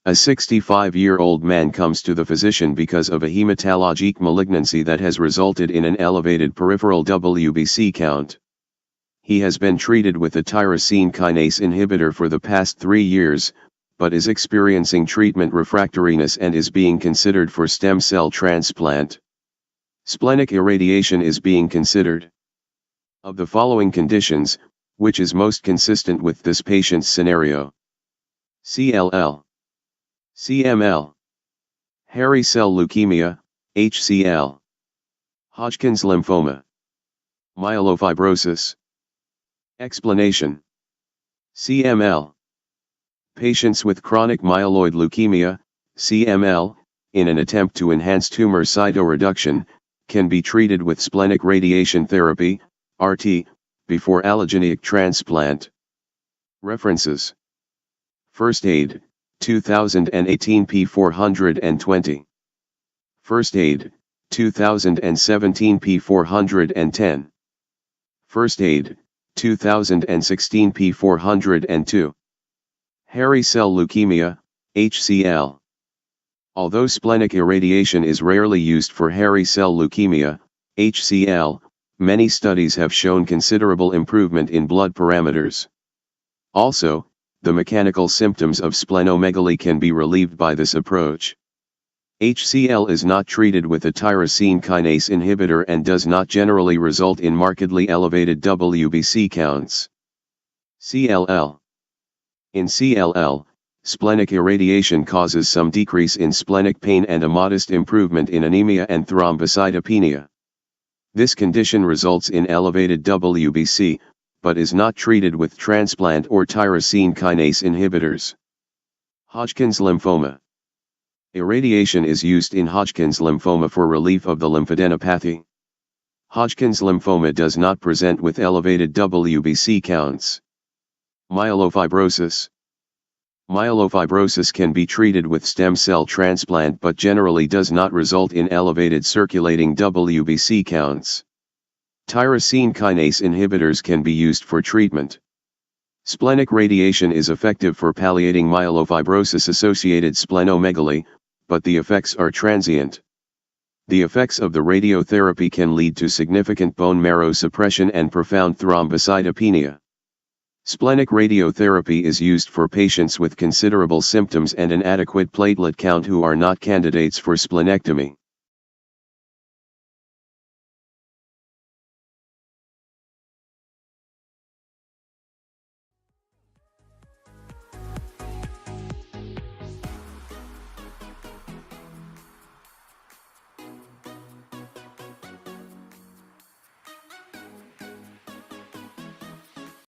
A 65-year-old man comes to the physician because of a hematologic malignancy that has resulted in an elevated peripheral WBC count. He has been treated with a tyrosine kinase inhibitor for the past 3 years, but is experiencing treatment refractoriness and is being considered for stem cell transplant. Splenic irradiation is being considered. Of the following conditions, which is most consistent with this patient's scenario? CLL, CML, hairy cell leukemia, HCL, Hodgkin's lymphoma, myelofibrosis. Explanation: CML. Patients with chronic myeloid leukemia, CML, in an attempt to enhance tumor cytoreduction, can be treated with splenic radiation therapy, RT, before allogeneic transplant. References: First Aid, 2018 p. 420. First Aid, 2017 p. 410. First Aid, 2016 p. 402. Hairy cell leukemia, HCL. Although splenic irradiation is rarely used for hairy cell leukemia, HCL, many studies have shown considerable improvement in blood parameters. Also, the mechanical symptoms of splenomegaly can be relieved by this approach. HCL is not treated with a tyrosine kinase inhibitor and does not generally result in markedly elevated WBC counts. CLL. In CLL, splenic irradiation causes some decrease in splenic pain and a modest improvement in anemia and thrombocytopenia. This condition results in elevated WBC, but is not treated with transplant or tyrosine kinase inhibitors. Hodgkin's lymphoma. Irradiation is used in Hodgkin's lymphoma for relief of the lymphadenopathy. Hodgkin's lymphoma does not present with elevated WBC counts. Myelofibrosis. Myelofibrosis can be treated with stem cell transplant but generally does not result in elevated circulating WBC counts. Tyrosine kinase inhibitors can be used for treatment. Splenic radiation is effective for palliating myelofibrosis-associated splenomegaly, but the effects are transient. The effects of the radiotherapy can lead to significant bone marrow suppression and profound thrombocytopenia. Splenic radiotherapy is used for patients with considerable symptoms and an adequate platelet count who are not candidates for splenectomy.